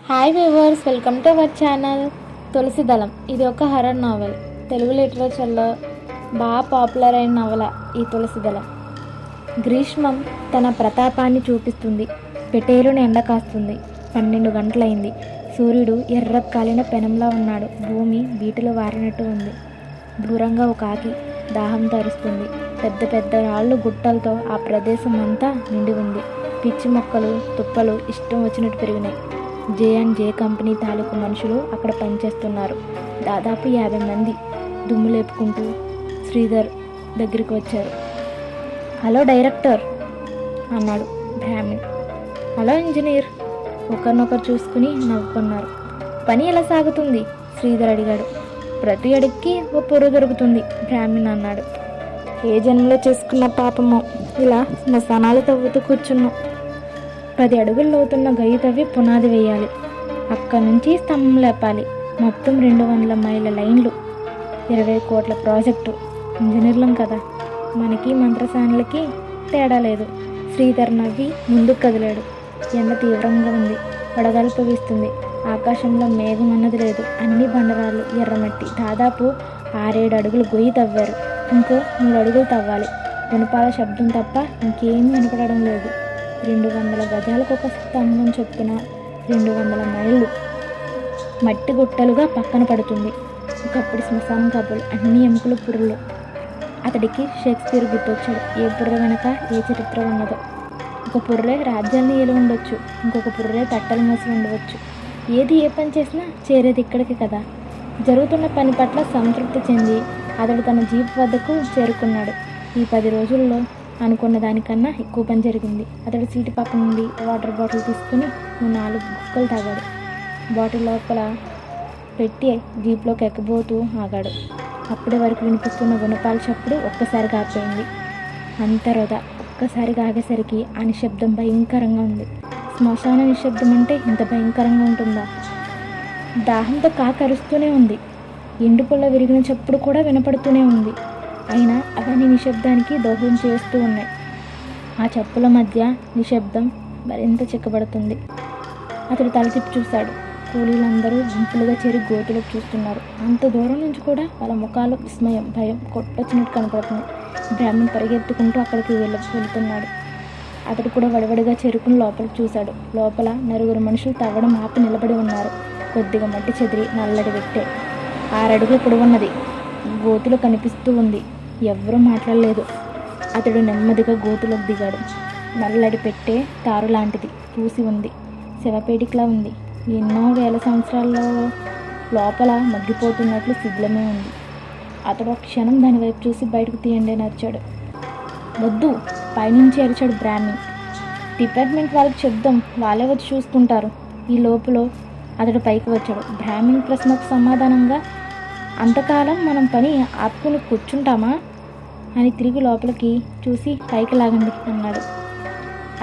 Hi viewers, welcome to our channel. Tulasidalam ఇది ఒక horror novel. Telugu లిటరేచర్లో బాగా పాపులర్ అయిన నవల ఈ తులసిదళం. గ్రీష్మం తన ప్రతాపాన్ని చూపిస్తుంది. పెటేలుని ఎండ కాస్తుంది. 12 గంటలైంది. సూర్యుడు ఎర్ర కాలిన పెనంలా ఉన్నాడు. భూమి బీటలు వారినట్టు ఉంది. దూరంగా ఒక ఆకి దాహంతో అరుస్తుంది. పెద్ద పెద్ద రాళ్ళు గుట్టలతో ఆ ప్రదేశం అంతా నిండి ఉంది. పిచ్చి మొక్కలు తుప్పలు ఇష్టం వచ్చినట్టు పెరిగినాయి. J&J కంపెనీ తాలూకు మనుషులు అక్కడ పనిచేస్తున్నారు. దాదాపు 50 మంది దుమ్ము లేపుకుంటూ శ్రీధర్ దగ్గరికి వచ్చారు. హలో డైరెక్టర్ అన్నాడు బ్రాహ్మణ్. Hello engineer. ఒకరినొకరు చూసుకుని నవ్వుకున్నారు. పని ఎలా సాగుతుంది? శ్రీధర్ అడిగాడు. ప్రతి అడిగికి ఓ పొరు దొరుకుతుంది, బ్రాహ్మణ్ అన్నాడు. ఏ జన్మలో చేసుకున్న పాపమో ఇలా శ్మశానాలు తవ్వుతూ కూర్చున్నాం. 10 అడుగులు లోతున్న గయ్యి తవ్వి పునాది వేయాలి. అక్కడి నుంచి స్తంభం లేపాలి. మొత్తం 200 మైళ్ళ లైన్లు. 20 కోట్ల ప్రాజెక్టు. ఇంజనీర్లం కదా, మనకి మంత్రసానులకి తేడా లేదు. శ్రీధర్ నవ్వి ముందుకు కదిలాడు. ఎండ తీవ్రంగా ఉంది. వడగాల్పు వీస్తుంది. ఆకాశంలో మేఘం అన్నది లేదు. అన్ని బండరాళ్ళు, ఎర్రమట్టి. దాదాపు 6-7 అడుగులు గొయ్యి తవ్వారు. ఇంకో 3 అడుగులు తవ్వాలి. గుణపాల శబ్దం తప్ప ఇంకేమీ వినపడడం లేదు. 200 గజాలకు ఒక స్తంభం చొప్పున 200 మైళ్ళు మట్టి గుట్టలుగా పక్కన పడుతుంది. ఒకప్పుడు శ్మశానం కబులు, అన్ని ఎముకలు పుర్రలు. అతడికి షేక్స్పియర్ గుర్తొచ్చాడు. ఏ పుర్ర వెనక ఏ చరిత్ర ఉన్నదో. ఒక పుర్రే రాజ్యాన్ని ఏలి ఉండొచ్చు, ఇంకొక పుర్రే తట్టలు మోసి ఉండవచ్చు. ఏది ఏ పని చేసినా చేరేది ఇక్కడికి కదా. జరుగుతున్న పని పట్ల సంతృప్తి చెంది అతడు తన జీప్ వద్దకు చేరుకున్నాడు. ఈ 10 రోజుల్లో అనుకున్న దానికన్నా ఎక్కువ పని జరిగింది. అతడు సీటు పక్క నుండి వాటర్ బాటిల్ తీసుకుని 4 గుక్కలు తాగాడు. బాటిల్ లోపల పెట్టి జీప్లోకి ఎక్కబోతూ ఆగాడు. అప్పటి వరకు వినిపిస్తున్న గుణపాల చప్పుడు ఒక్కసారిగా ఆగిపోయింది. అంత వృధా. ఒక్కసారిగా ఆగేసరికి ఆ నిశ్శబ్దం భయంకరంగా ఉంది. శ్మశాన నిశ్శబ్దం అంటే ఇంత భయంకరంగా ఉంటుందా? దాహంతో కాకరుస్తూనే ఉంది. ఎండు పుల్ల విరిగిన చప్పుడు కూడా వినపడుతూనే ఉంది. అయినా అవన్నీ నిశ్శబ్దానికి దోహదం చేస్తూ ఉన్నాయి. ఆ చప్పుల మధ్య నిశ్శబ్దం మరింత చిక్కబడుతుంది. అతడు తల తిప్పి చూశాడు. కూలీలందరూ గుంపులుగా చేరి గోతులకు చూస్తున్నారు. అంత దూరం నుంచి కూడా వాళ్ళ ముఖాలు విస్మయం, భయం కొట్టొచ్చినట్టు కనపడుతుంది. బ్రాహ్మణ్ పరిగెత్తుకుంటూ అక్కడికి వెళ్తున్నాడు. అతడు కూడా వడివడిగా చేరుకుని లోపలికి చూశాడు. లోపల 9 మనుషులు తవ్వడం ఆపి నిలబడి ఉన్నారు. కొద్దిగా మట్టి చెదిరి నల్లడి పెట్టే 6 అడుగులు పొడవున్నది గోతులు కనిపిస్తూ ఉంది. ఎవ్వరూ మాట్లాడలేదు. అతడు నెమ్మదిగా గోతులోకి దిగాడు. నల్లడి పెట్టే తారు లాంటిది, పూసి ఉంది. శవపేటికలా ఉంది. ఎన్నో వేల సంవత్సరాల్లో లోపల మగ్గిపోతున్నట్లు శిథిలమే ఉంది. అతడు ఒక క్షణం దాని వైపు చూసి బయటకు తీయండి అని అరిచాడు. వద్దు, పైనుంచి అరిచాడు బ్రాహ్మణ్. డిపార్ట్మెంట్ వాళ్ళకి చెప్దాం, వాళ్ళే వచ్చి చూసుకుంటారు. ఈ లోపల అతడు పైకి వచ్చాడు. బ్రాహ్మణ్ ప్రశ్నకు సమాధానంగా, అంతకాలం మనం పని ఆపుకుని కూర్చుంటామా అని తిరిగి లోపలికి చూసి పైకి లాగండి అన్నాడు.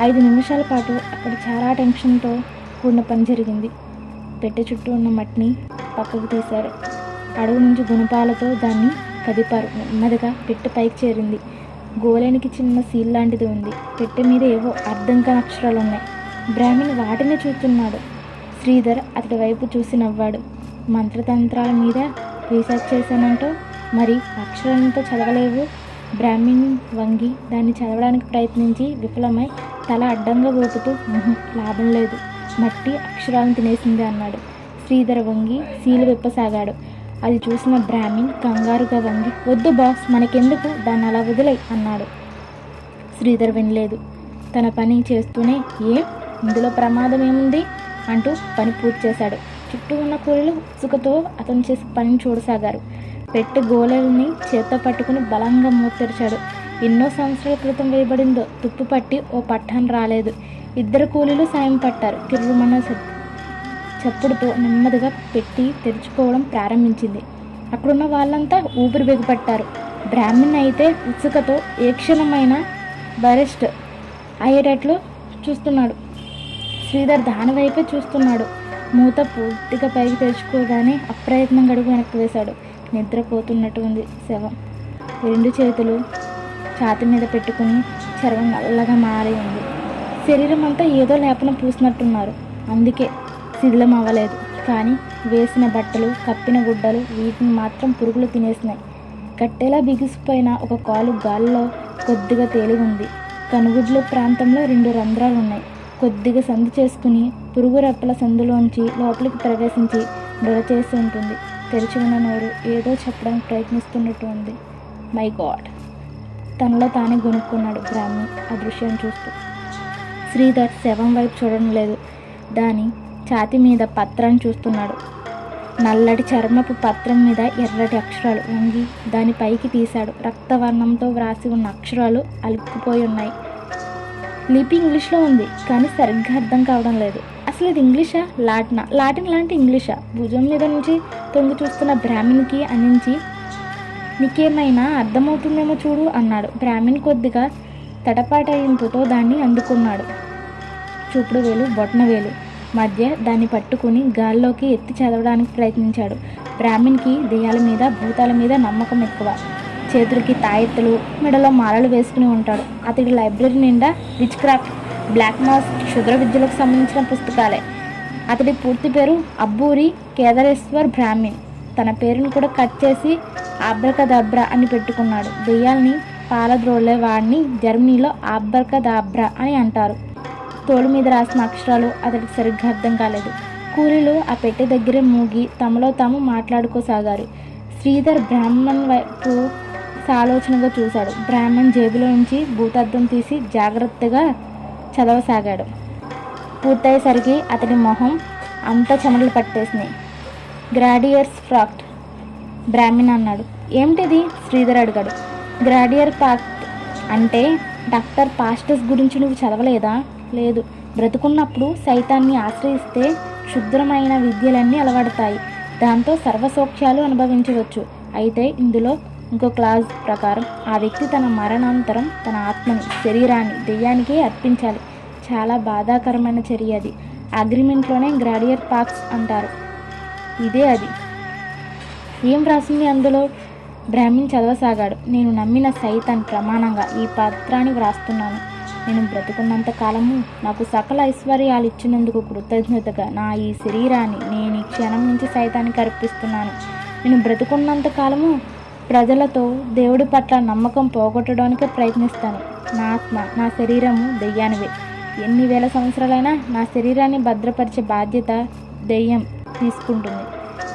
5 నిమిషాల పాటు అక్కడ చాలా టెన్షన్తో కూడిన పని జరిగింది. పెట్టె చుట్టూ ఉన్న మట్టిని పక్కకు తీశారు. అడుగు నుంచి గుణపాలతో దాన్ని కదిపారు. నెమ్మదిగా పెట్టె పైకి చేరింది. గోలేనికి చిన్న సీల్ లాంటిది ఉంది. పెట్టె మీద ఏవో అర్థం కాని అక్షరాలు ఉన్నాయి. బ్రాహ్మణ్ వాటినే చూస్తున్నాడు. శ్రీధర్ అతడి వైపు చూసి నవ్వాడు. మంత్రతంత్రాల మీద రీసెర్చ్ చేశానంటూ మరి అక్షరాలతో చదవలేవు. బ్రాహ్మణ్ వంగి దాన్ని చదవడానికి ప్రయత్నించి విఫలమై తల అడ్డంగా ఊపుతూ లాభం లేదు, మట్టి అక్షరాలను తినేసింది అన్నాడు. శ్రీధర్ వంగి సీలు విప్పసాగాడు. అది చూసిన బ్రాహ్మణ్ కంగారుగా వంగి, వద్దు బాస్, మనకెందుకు, దాన్ని అలా వదిలే అన్నాడు. శ్రీధర్ వినలేదు. తన పని చేస్తూనే, ఇందులో ప్రమాదం ఏముంది అంటూ పని పూర్తి చేశాడు. చుట్టూ ఉన్న కూలీలు ఉత్సుకతో అతను చేసి పనిని చూడసాగారు. పెట్టె గోళల్ని చేత్తో పట్టుకుని బలంగా మూత తెరిచాడు. ఎన్నో సంవత్సరాల క్రితం వేయబడిందో తుప్పు పట్టి ఓ పట్టాను రాలేదు. 2 కూలీలు సాయం పట్టారు. కిర్రుమన్న చప్పుడుతో నెమ్మదిగా పెట్టి తెరుచుకోవడం ప్రారంభించింది. అక్కడున్న వాళ్ళంతా ఊపిరి బిగపట్టారు. బ్రాహ్మణ్ అయితే ఉత్సుకతో ఏ క్షణమైనా బరెస్ట్ అయ్యేటట్లు చూస్తున్నాడు. శ్రీధర్ దాని వైపే చూస్తున్నాడు. మూత పూర్తిగా పైకి తెరుచుకోగానే అప్రయత్నం గడుగు వెనక్కి వేశాడు. నిద్రపోతున్నట్టు ఉంది శవం. 2 చేతులు ఛాతి మీద పెట్టుకుని చర్మం నల్లగా మారి ఉంది. శరీరం అంతా ఏదో లేపన పూసినట్టున్నారు. అందుకే శిథిలం అవ్వలేదు. కానీ వేసిన బట్టలు, కప్పిన గుడ్డలు వీటిని మాత్రం పురుగులు తినేసినాయి. కట్టెలా బిగిసిపోయిన ఒక కాలు గాలిలో కొద్దిగా తేలి ఉంది. కనుగుడ్ల ప్రాంతంలో 2 రంధ్రాలు ఉన్నాయి. కొద్దిగా సందు చేసుకుని పురుగు రెప్పల సందులోంచి లోపలికి ప్రవేశించి చేసి ఉంటుంది. తెరిచి ఉన్న నోరు ఏదో చెప్పడానికి ప్రయత్నిస్తున్నట్టు ఉంది. మై గాడ్, తనలో తానే గొనుక్కున్నాడు బ్రాహ్మణి ఆ దృశ్యాన్ని చూస్తూ. శ్రీధర్ శవం వైపు చూడడం లేదు. దాని ఛాతి మీద పత్రాన్ని చూస్తున్నాడు. నల్లటి చర్మపు పత్రం మీద ఎర్రటి అక్షరాలు వంగి దాని పైకి తీశాడు. రక్తవర్ణంతో వ్రాసి ఉన్న అక్షరాలు అలుక్కుపోయి ఉన్నాయి. లిపి ఇంగ్లీష్లో ఉంది, కానీ సరిగ్గా అర్థం కావడం లేదు. అసలు ఇది ఇంగ్లీషా, లాటినా? లాటిన్ లాంటి ఇంగ్లీషా? భుజం మీద నుంచి తొంగి చూస్తున్న బ్రాహ్మణికి అందించి, నీకేమైనా అర్థమవుతుందేమో చూడు అన్నాడు. బ్రాహ్మణి కొద్దిగా తటపాటాయింపుతో దాన్ని అందుకున్నాడు. చూపుడు వేలు, బొటన వేలు మధ్య దాన్ని పట్టుకుని గాల్లోకి ఎత్తి చదవడానికి ప్రయత్నించాడు. బ్రాహ్మణికి దెయ్యాల మీద, భూతాల మీద నమ్మకం ఎక్కువ. చేతులకి తాయెత్తులు, మెడలో మాలలు వేసుకుని ఉంటాడు. అతడి లైబ్రరీ నిండా విచ్ క్రాఫ్ట్, బ్లాక్ మాస్, క్షుద్ర విద్యలకు సంబంధించిన పుస్తకాలే. అతడి పూర్తి పేరు అబ్బూరి కేదారేశ్వర్ బ్రాహ్మణ్. తన పేరును కూడా కట్ చేసి ఆబ్రకదాబ్రా అని పెట్టుకున్నాడు. దెయ్యాల్ని పాలద్రోళ్లే వాడిని జర్మనీలో ఆబ్రకదాబ్రా అని అంటారు. తోలు మీద రాసిన అక్షరాలు అతడికి సరిగ్గా అర్థం కాలేదు. కూలీలు ఆ పెట్టె దగ్గరే మూగి తమలో తాము మాట్లాడుకోసాగారు. శ్రీధర్ బ్రాహ్మణ్ వైపు సాలోచనగా చూశాడు. బ్రాహ్మణ్ జేబులో నుంచి భూతద్దం తీసి జాగ్రత్తగా చదవసాగాడు. పూర్తయ్యేసరికి అతడి మొహం అంతా చెమటలు పట్టేసినాయి. గ్రాడియర్స్ ఫ్రాక్ట్, బ్రాహ్మణ్ అన్నాడు. ఏమిటిది? శ్రీధర్ అడిగాడు. గ్రాడియర్ పాక్ట్ అంటే డాక్టర్ పాస్టస్ గురించి నువ్వు చదవలేదా? లేదు. బ్రతుకున్నప్పుడు సైతాన్ని ఆశ్రయిస్తే క్షుద్రమైన విద్యలన్నీ అలవడతాయి. దాంతో సర్వసౌఖ్యాలు అనుభవించవచ్చు. అయితే ఇందులో ఇంకో క్లాజ్ ప్రకారం ఆ వ్యక్తి తన మరణానంతరం తన ఆత్మని, శరీరాన్ని దెయ్యానికే అర్పించాలి. చాలా బాధాకరమైన చర్య అది. అగ్రిమెంట్లోనే గ్రాడియర్ పాక్స్ అంటారు. ఇదే అది. ఏం వ్రాసింది అందులో? బ్రాహ్మణ్ చదవసాగాడు. నేను నమ్మిన సైతాన్ ప్రమాణంగా ఈ పత్రాన్ని వ్రాస్తున్నాను. నేను బ్రతుకున్నంత కాలము నాకు సకల ఐశ్వర్యాలు ఇచ్చినందుకు కృతజ్ఞతగా నా ఈ శరీరాన్ని నేను ఈ క్షణం నుంచి సైతానికి అర్పిస్తున్నాను. నేను బ్రతుకున్నంత కాలము ప్రజలతో దేవుడి పట్ల నమ్మకం పోగొట్టడానికే ప్రయత్నిస్తాను. నా ఆత్మ, నా శరీరము దెయ్యానివే. ఎన్ని వేల సంవత్సరాలైనా నా శరీరాన్ని భద్రపరిచే బాధ్యత దెయ్యం తీసుకుంటుంది.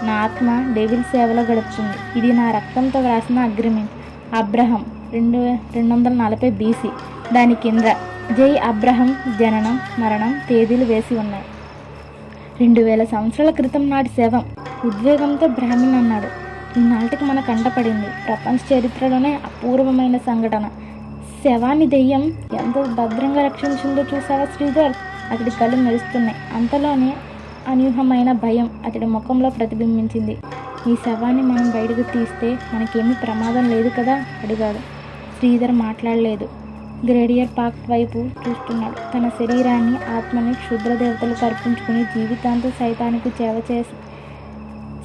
నా ఆత్మ డెవిల్ సేవలో గడుపుతుంది. ఇది నా రక్తంతో వ్రాసిన అగ్రిమెంట్. Abraham 240 BC. దాని కింద జై అబ్రహం జననం, మరణం తేదీలు వేసి ఉన్నాయి. 2000 సంవత్సరాల క్రితం నాటి శవం. ఉద్వేగంతో బ్రాహ్మణ్ అన్నాడు. ఈనాటికి మన కంటపడింది. ప్రపంచ చరిత్రలోనే అపూర్వమైన సంఘటన. శవాన్ని దెయ్యం ఎంత భద్రంగా రక్షించిందో చూసావా శ్రీధర్? అతడి కళ్ళు మెరుస్తున్నాయి. అంతలోనే అనూహ్యమైన భయం అతడి ముఖంలో ప్రతిబింబించింది. ఈ శవాన్ని మనం బయటకు తీస్తే మనకేమీ ప్రమాదం లేదు కదా అడిగాడు. శ్రీధర్ మాట్లాడలేదు. గ్రేడియర్ పాక్ట్ వైపు చూస్తున్నాడు. తన శరీరాన్ని, ఆత్మని క్షుద్ర దేవతలకు అర్పించుకుని జీవితాంతం సైతానికి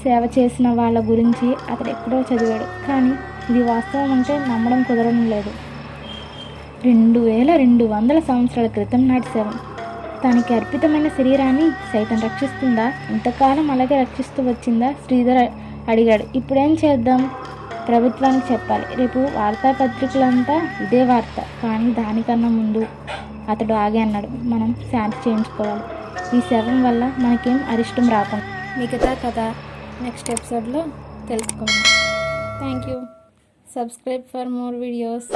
సేవ చేసిన వాళ్ళ గురించి అతడు ఎక్కడో చదివాడు. కానీ ఇది వాస్తవం అంటే నమ్మడం కుదరడం లేదు. 2200 సంవత్సరాల క్రితం నాటి శవం. తనకి అర్పితమైన శరీరాన్ని సైతం రక్షిస్తుందా? ఇంతకాలం అలాగే రక్షిస్తూ వచ్చిందా? శ్రీధర్ అడిగాడు. ఇప్పుడేం చేద్దాం? ప్రభుత్వానికి చెప్పాలి. రేపు వార్తాపత్రికలంతా ఇదే వార్త. కానీ దానికన్నా ముందు అతడు ఆగి అన్నాడు. మనం శాంతి చేయించుకోవాలి. ఈ శవం వల్ల మనకేం అరిష్టం రాకుండా. మిగతా కథ నెక్స్ట్ ఎపిసోడ్లో తెలుసుకుందాం. Thank you. Subscribe for more videos.